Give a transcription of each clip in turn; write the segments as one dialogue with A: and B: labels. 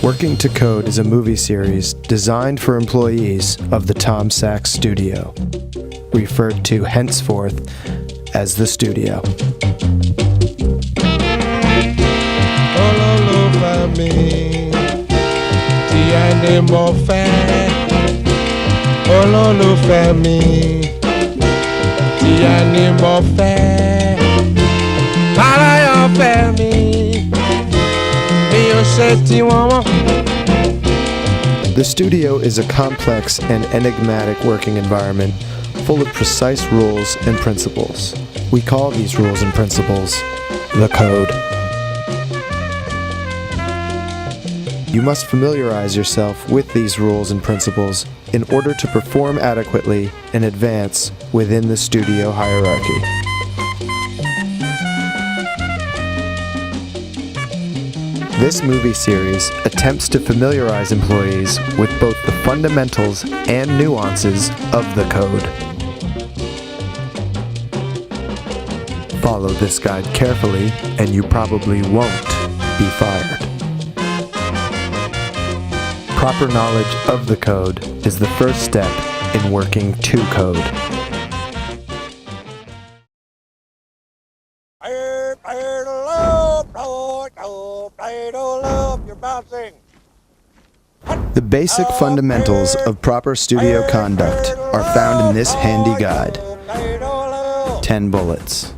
A: Working to Code is a movie series designed for employees of the Tom Sachs studio, referred to henceforth as the studio. The studio is a complex and enigmatic working environment full of precise rules and principles. We call these rules and principles the code. You must familiarize yourself with these rules and principles in order to perform adequately and advance within the studio hierarchy. This movie series attempts to familiarize employees with both the fundamentals and nuances of the code. Follow this guide carefully, and you probably won't be fired. Proper knowledge of the code is the first step in working to code. The basic fundamentals of proper studio conduct are found in this handy guide. 10 bullets.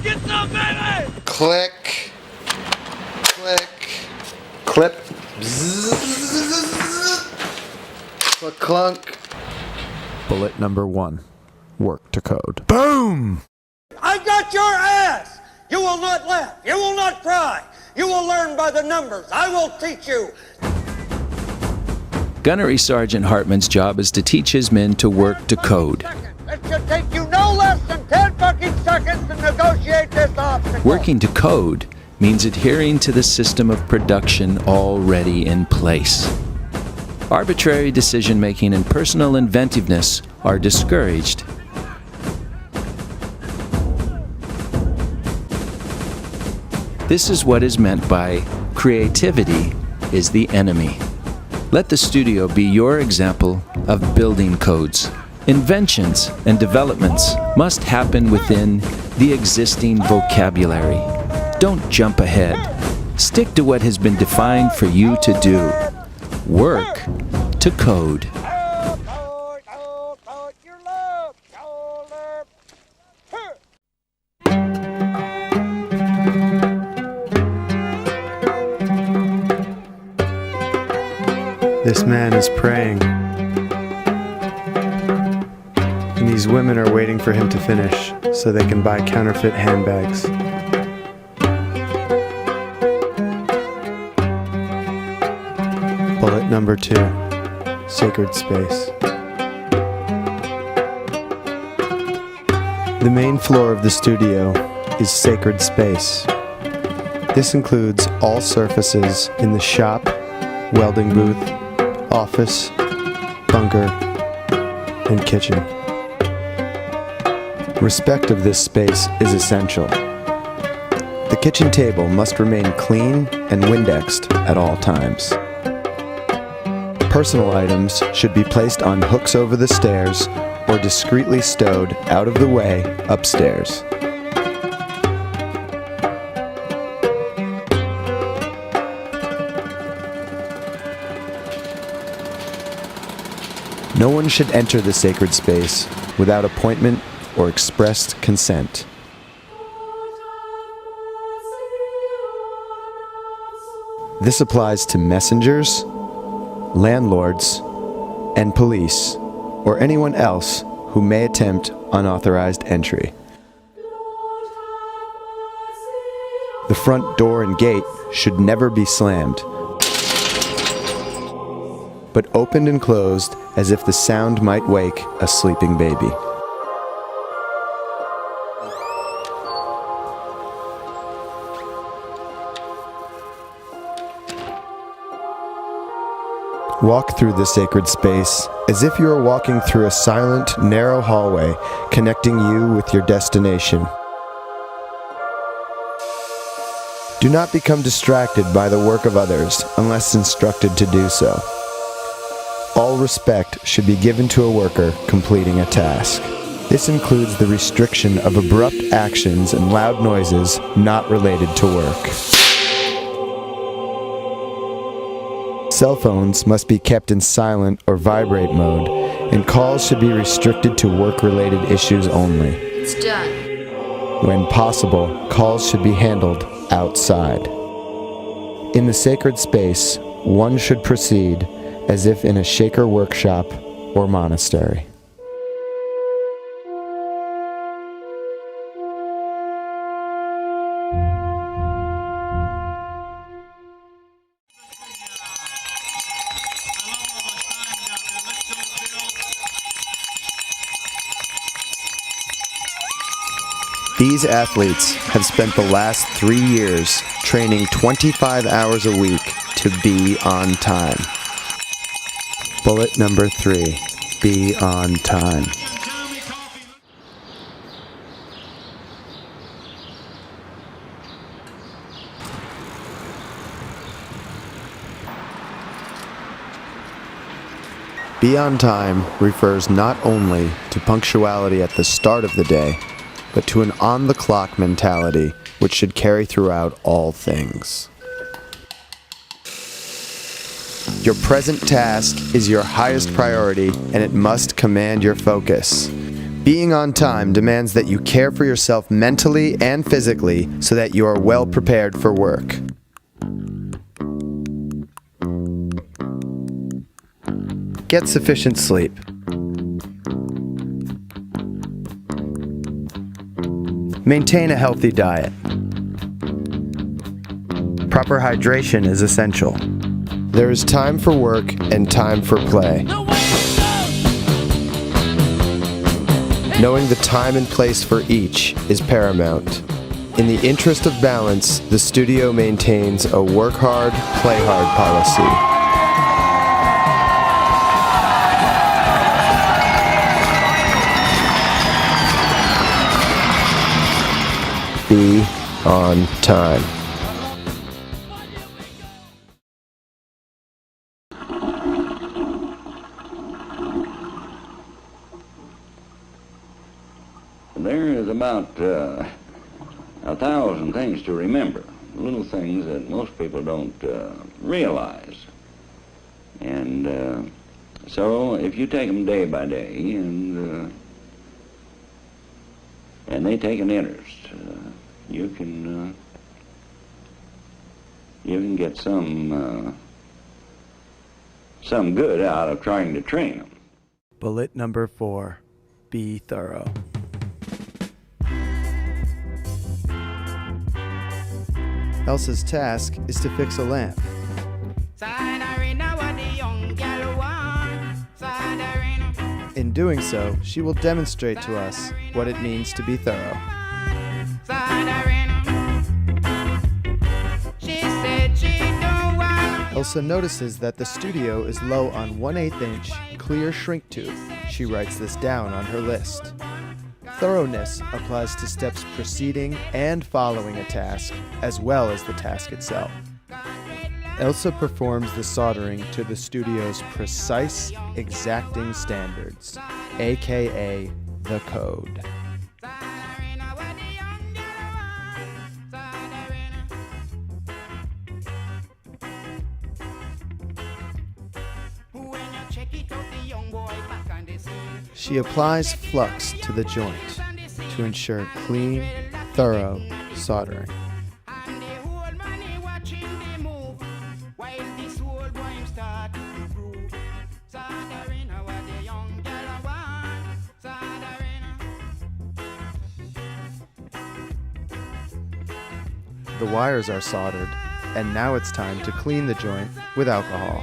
B: Get some, baby!
C: Click. Click. Clip. Bzzz. Click clunk.
A: Bullet number 1. Work to code. Boom!
B: I got your ass! You will not laugh. You will not cry. You will learn by the numbers. I will teach you.
D: Gunnery Sergeant Hartman's job is to teach his men to work to code.
B: It should take you no less than 10 fucking seconds to negotiate this obstacle.
D: Working to code means adhering to the system of production already in place. Arbitrary decision-making and personal inventiveness are discouraged. This is what is meant by creativity is the enemy. Let the studio be your example of building codes. Inventions and developments must happen within the existing vocabulary. Don't jump ahead. Stick to what has been defined for you to do. Work to code.
A: This man is praying, and these women are waiting for him to finish so they can buy counterfeit handbags. Bullet number 2, sacred space. The main floor of the studio is sacred space. This includes all surfaces in the shop, welding booth, office, bunker, and kitchen. Respect of this space is essential. The kitchen table must remain clean and Windexed at all times. Personal items should be placed on hooks over the stairs or discreetly stowed out of the way upstairs. No one should enter the sacred space without appointment or expressed consent. This applies to messengers, landlords, and police, or anyone else who may attempt unauthorized entry. The front door and gate should never be slammed, but opened and closed as if the sound might wake a sleeping baby. Walk through the sacred space as if you are walking through a silent, narrow hallway connecting you with your destination. Do not become distracted by the work of others unless instructed to do so. All respect should be given to a worker completing a task. This includes the restriction of abrupt actions and loud noises not related to work. Cell phones must be kept in silent or vibrate mode, and calls should be restricted to work-related issues only.
E: It's done.
A: When possible, calls should be handled outside. In the sacred space, one should proceed as if in a Shaker workshop or monastery. These athletes have spent the last 3 years training 25 hours a week to be on time. Bullet number 3, be on time. Be on time refers not only to punctuality at the start of the day, but to an on-the-clock mentality which should carry throughout all things. Your present task is your highest priority, and it must command your focus. Being on time demands that you care for yourself mentally and physically so that you are well prepared for work. Get sufficient sleep. Maintain a healthy diet. Proper hydration is essential. There is time for work and time for play. Knowing the time and place for each is paramount. In the interest of balance, the studio maintains a work hard, play hard policy. Be on time.
F: There is about 1,000 things to remember, little things that most people don't realize. And so if you take them day by day and they take an interest, you can get some good out of trying to train them.
A: Bullet number 4, be thorough. Elsa's task is to fix a lamp. In doing so, she will demonstrate to us what it means to be thorough. Elsa notices that the studio is low on 1/8 inch clear shrink tube. She writes this down on her list. Thoroughness applies to steps preceding and following a task, as well as the task itself. Elsa performs the soldering to the studio's precise, exacting standards, aka the code. She applies flux to the joint to ensure clean, thorough soldering. The wires are soldered, and now it's time to clean the joint with alcohol.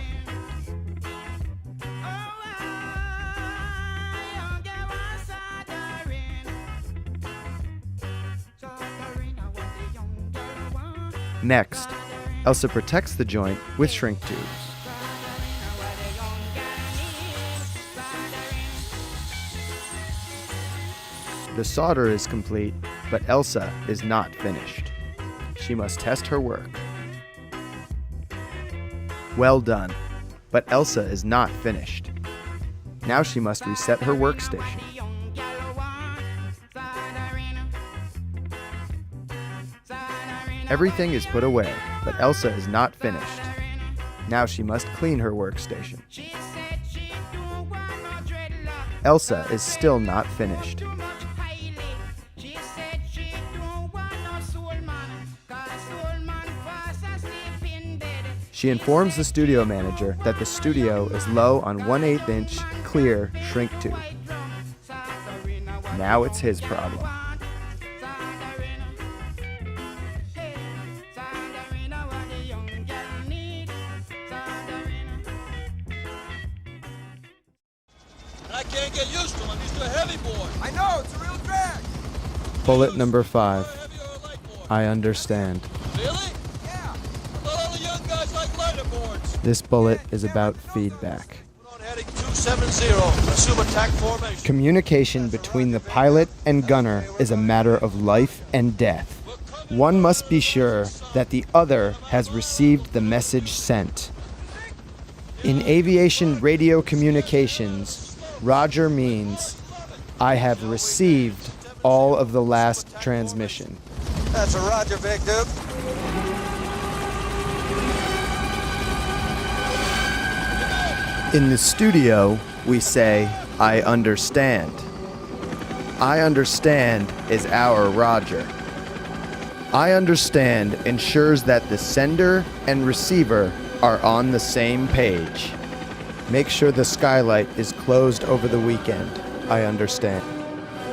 A: Next, Elsa protects the joint with shrink tubes. The solder is complete, but Elsa is not finished. she must test her work. Well done. But Elsa is not finished. Now she must reset her workstation. Everything is put away, but Elsa is not finished. Now she must clean her workstation. Elsa is still not finished. She informs the studio manager that the studio is low on 1/8 inch clear shrink tube. Now it's his problem.
E: I can't get used to him. He's too heavy, boy. I know, it's a real drag.
A: Bullet number 5.
E: Heavy or a light board?
A: I understand.
E: Really? Yeah. I thought all the young guys like lighter boards.
A: This bullet is about feedback.
E: Put on heading 270. Assume attack formation.
A: Communication between the pilot and gunner is a matter of life and death. One must be sure that the other has received the message sent. In aviation radio communications, Roger means I have received all of the last transmission.
E: That's a Roger, big dude.
A: In the studio, we say, I understand. I understand is our Roger. I understand ensures that the sender and receiver are on the same page. Make sure the skylight is closed over the weekend. I understand.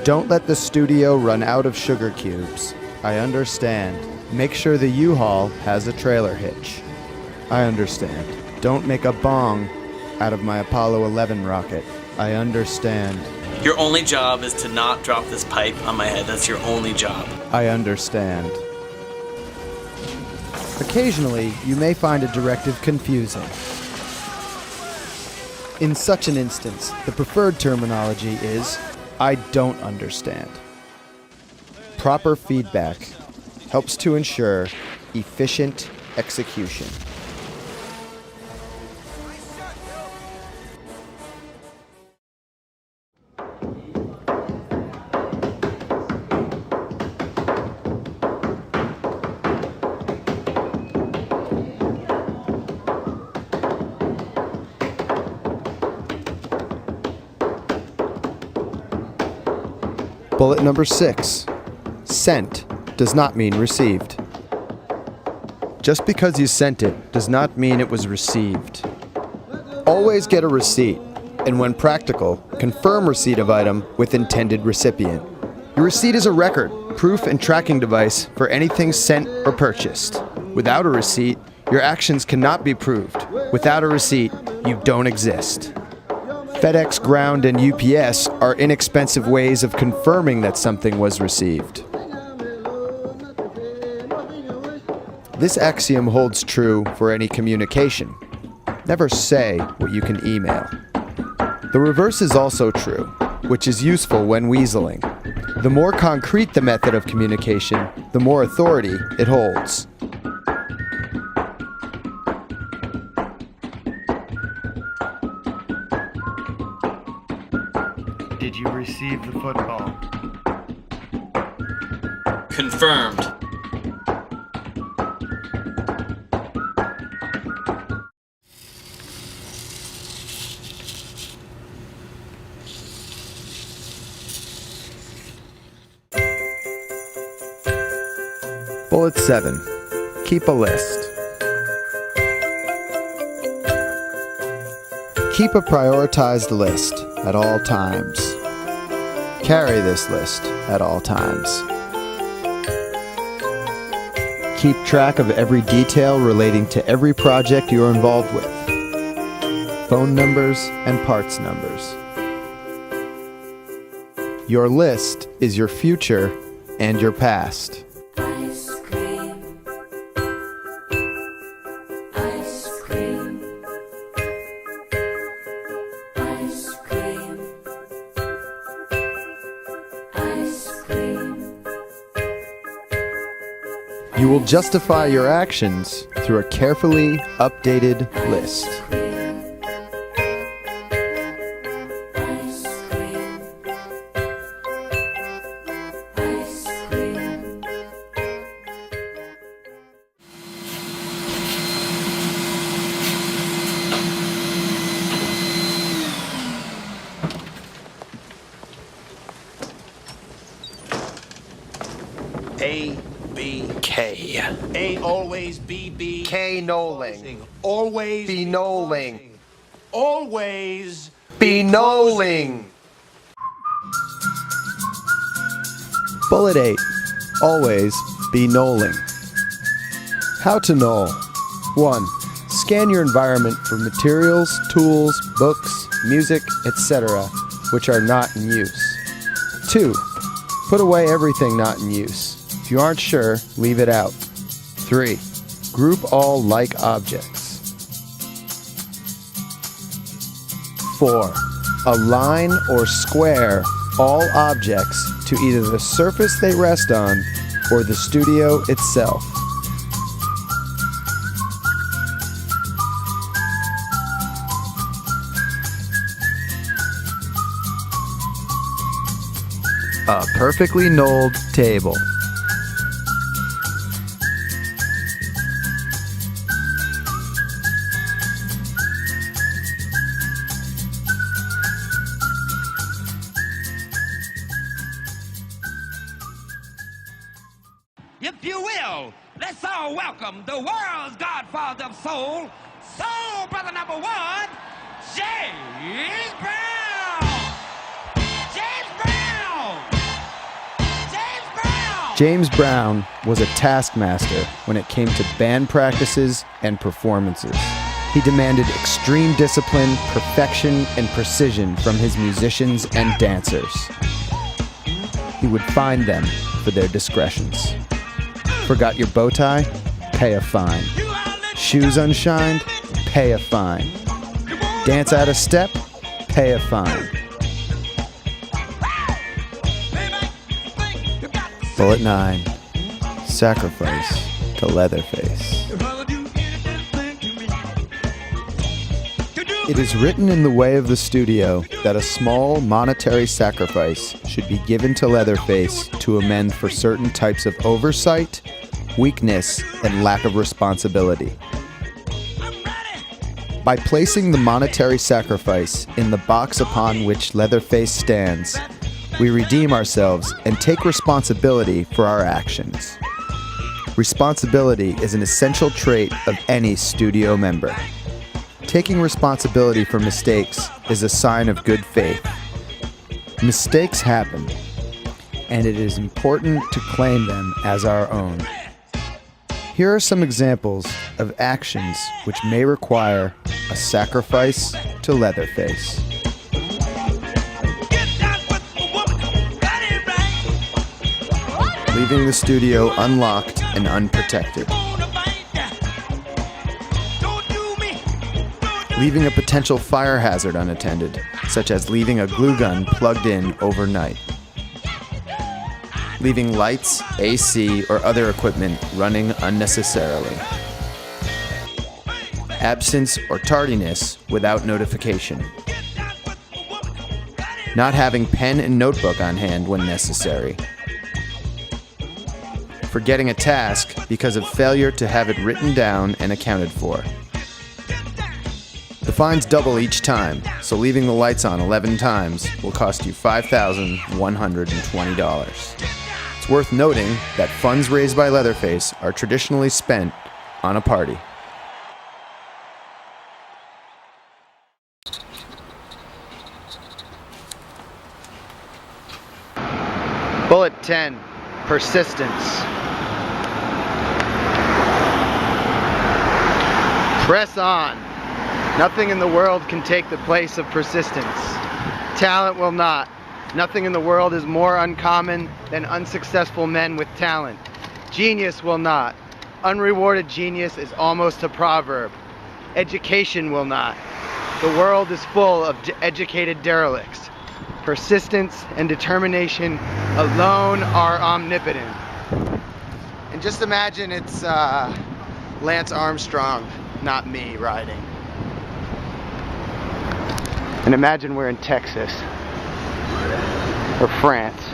A: Don't let the studio run out of sugar cubes. I understand. Make sure the U-Haul has a trailer hitch. I understand. Don't make a bong out of my Apollo 11 rocket. I understand.
G: Your only job is to not drop this pipe on my head. That's your only job.
A: I understand. Occasionally, you may find a directive confusing. In such an instance, the preferred terminology is, I don't understand. Proper feedback helps to ensure efficient execution. Bullet number 6. Sent does not mean received. Just because you sent it does not mean it was received. Always get a receipt, and when practical, confirm receipt of item with intended recipient. Your receipt is a record, proof, and tracking device for anything sent or purchased. Without a receipt, your actions cannot be proved. Without a receipt, you don't exist. FedEx Ground and UPS are inexpensive ways of confirming that something was received. This axiom holds true for any communication. Never say what you can email. The reverse is also true, which is useful when weaseling. The more concrete the method of communication, the more authority it holds. Did you receive the football?
G: Confirmed.
A: Bullet 7. Keep a list. Keep a prioritized list at all times. Carry this list at all times. Keep track of every detail relating to every project you are involved with. Phone numbers and parts numbers. Your list is your future and your past.
H: Ice cream. Ice cream. Ice cream.
A: You You will justify your actions through a carefully updated list.
I: A, B, K. A always B, B.
C: K Knolling.
I: Always
C: B Knolling.
I: Always
C: B Knolling.
A: Bullet 8. Always be knolling. How to knoll. 1. Scan your environment for materials, tools, books, music, etc., which are not in use. 2. Put away everything not in use. If you aren't sure, leave it out. 3. Group all like objects. 4. Align or square all objects to either the surface they rest on or the studio itself. A perfectly knolled table.
J: If you will, let's all welcome the world's godfather of soul, soul brother number 1, James Brown! James Brown! James Brown!
A: James Brown was a taskmaster when it came to band practices and performances. He demanded extreme discipline, perfection, and precision from his musicians and dancers. He would fine them for their discretions. Forgot your bow tie? Pay a fine. Shoes unshined? Pay a fine. Dance out of step? Pay a fine. Bullet 9. Sacrifice to Leatherface. It is written in the way of the studio that a small monetary sacrifice should be given to Leatherface to amend for certain types of oversight, weakness, and lack of responsibility. By placing the monetary sacrifice in the box upon which Leatherface stands, we redeem ourselves and take responsibility for our actions. Responsibility is an essential trait of any studio member. Taking responsibility for mistakes is a sign of good faith. Mistakes happen, and it is important to claim them as our own. Here are some examples of actions which may require a sacrifice to Leatherface. Leaving the studio unlocked and unprotected. Leaving a potential fire hazard unattended, such as leaving a glue gun plugged in overnight. Leaving lights, AC, or other equipment running unnecessarily. Absence or tardiness without notification. Not having pen and notebook on hand when necessary. Forgetting a task because of failure to have it written down and accounted for. The fines double each time, so leaving the lights on 11 times will cost you $5,120. It's worth noting that funds raised by Leatherface are traditionally spent on a party.
C: Bullet 10. Persistence. Press on. Nothing in the world can take the place of persistence. Talent will not. Nothing in the world is more uncommon than unsuccessful men with talent. Genius will not. Unrewarded genius is almost a proverb. Education will not. The world is full of educated derelicts. Persistence and determination alone are omnipotent. And just imagine it's Lance Armstrong, not me, riding. And imagine we're in Texas or France.